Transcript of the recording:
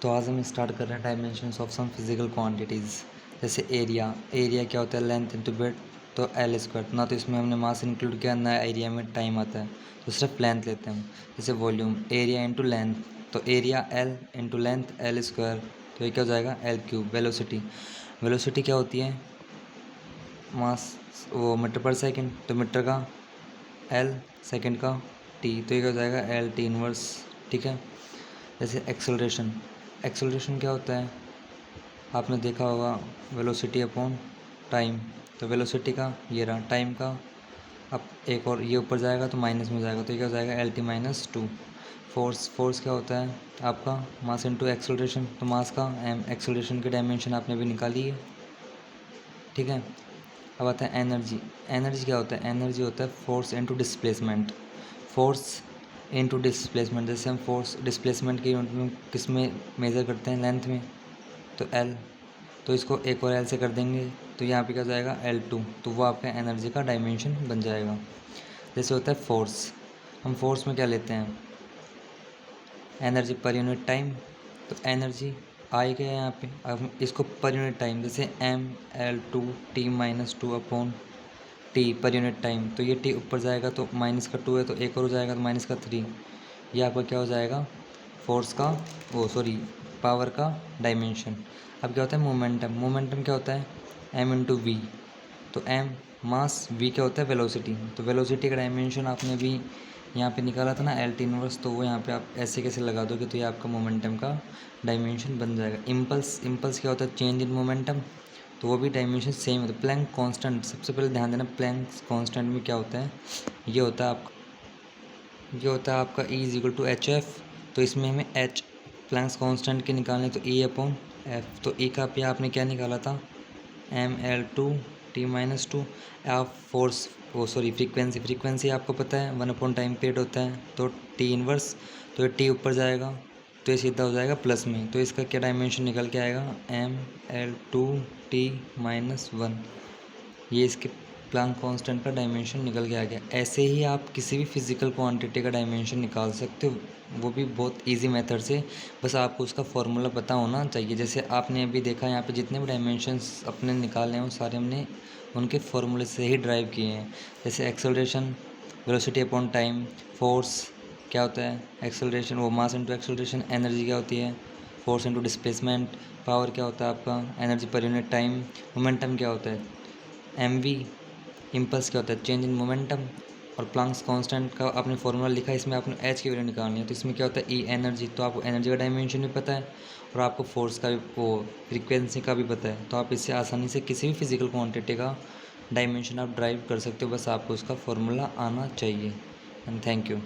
तो आज हम स्टार्ट कर रहे हैं dimensions of some physical quantities. जैसे एरिया क्या होता है, लेंथ इंटू ब्रेड्थ, तो एल स्क्वायर। ना तो इसमें हमने मास इंक्लूड किया, ना एरिया में टाइम आता है, तो सिर्फ लेंथ लेते हैं हम। जैसे वॉल्यूम एरिया इंटू लेंथ, तो area L into length L square, तो ये क्या हो जाएगा एल क्यूब। वेलोसिटी क्या होती है, मास वो मीटर पर सेकेंड, तो मीटर का एल, सेकेंड का टी, तो ये क्या हो जाएगा एल टी इनवर्स। ठीक है। जैसे एक्सेलरेशन क्या होता है, आपने देखा होगा वेलोसिटी अपॉन टाइम, तो वेलोसिटी का ये रहा, टाइम का अब एक और ये ऊपर जाएगा तो माइनस में जाएगा, तो ये क्या हो जाएगा L T minus to. Force क्या होता है आपका, मास इनटू एक्सेलरेशन, तो मास का एम, एक्सेलरेशन की डायमेंशन आपने भी निकाली है। ठीक है। अब आता है एनर्जी क्या होता है, एनर्जी होता है force into displacement. Force into displacement, जैसे हम फोर्स डिस्प्लेसमेंट की यूनिट में किस में मेज़र करते हैं, लेंथ में, तो एल, तो इसको एक और एल से कर देंगे, तो यहाँ पे क्या हो जाएगा एल टू, तो वो आपका एनर्जी का डायमेंशन बन जाएगा। जैसे होता है फोर्स, हम फोर्स में क्या लेते हैं, एनर्जी पर यूनिट टाइम, तो एनर्जी आई गया यहाँ पे, अब इसको पर यूनिट टाइम, जैसे M L two T minus two upon T per unit time, तो ये टी ऊपर जाएगा तो माइनस का टू है, तो एक और हो जाएगा तो माइनस का थ्री। ये आपका क्या हो जाएगा फोर्स का, पावर का डायमेंशन। अब क्या होता है मोमेंटम क्या होता है एम इंटू वी, तो एम मास, वी क्या होता है वेलोसिटी, तो वेलोसिटी का डायमेंशन आपने भी यहाँ पे निकाला था ना एल टी इनवर्स, तो वो यहाँ पे आप ऐसे कैसे लगा दोगे, तो ये आपका मोमेंटम का डायमेंशन बन जाएगा। इम्पल्स क्या होता है चेंज इन मोमेंटम, तो वो भी डायमेंशन सेम होता है। प्लैंक कांस्टेंट, सबसे पहले ध्यान देना प्लैंक कांस्टेंट में क्या होता है, ये होता है आपका E is equal to H F, तो इसमें हमें एच प्लैंक्स कांस्टेंट के निकालने, तो E अपॉन एफ, तो E का पे आपने क्या निकाला था M L two T minus two. आप फ्रीक्वेंसी आपको पता है 1 अपॉन टाइम पीरियड होता है, तो टी इनवर्स, तो ये टी ऊपर जाएगा तो ये सीधा हो जाएगा प्लस में, तो इसका क्या डायमेंशन निकल के आएगा M L two T minus one, ये इसके प्लैंक कांस्टेंट का डायमेंशन निकल के आ गया। ऐसे ही आप किसी भी फिजिकल क्वांटिटी का डायमेंशन निकाल सकते हो, वो भी बहुत इजी मेथड से, बस आपको उसका फॉर्मूला पता होना चाहिए। जैसे आपने अभी देखा यहाँ पे जितने भी डायमेंशंस अपने निकाले हैं वो सारे हमने उनके फॉर्मूले से ही ड्राइव किए हैं। जैसे acceleration velocity upon time, force क्या होता है एक्सेलरेशन, वो मास इंटू एक्सेलरेशन, एनर्जी क्या होती है फोर्स इंटू डिस्प्लेसमेंट, पावर क्या होता है आपका energy per unit time, momentum क्या होता है एम वी, इम्पल्स क्या होता है चेंज इन मोमेंटम, और प्लैंक्स कांस्टेंट का आपने फॉर्मूला लिखा है, इसमें आपने एच की वैल्यू निकालनी है, तो इसमें क्या होता है ई एनर्जी, तो आपको एनर्जी का डायमेंशन भी पता है और आपको फोर्स का भी, वो फ्रीक्वेंसी का भी पता है, तो आप इससे आसानी से किसी भी फिजिकल क्वांटिटी का डायमेंशन आप ड्राइव कर सकते हो, बस आपको उसका फॉर्मूला आना चाहिए। And thank you.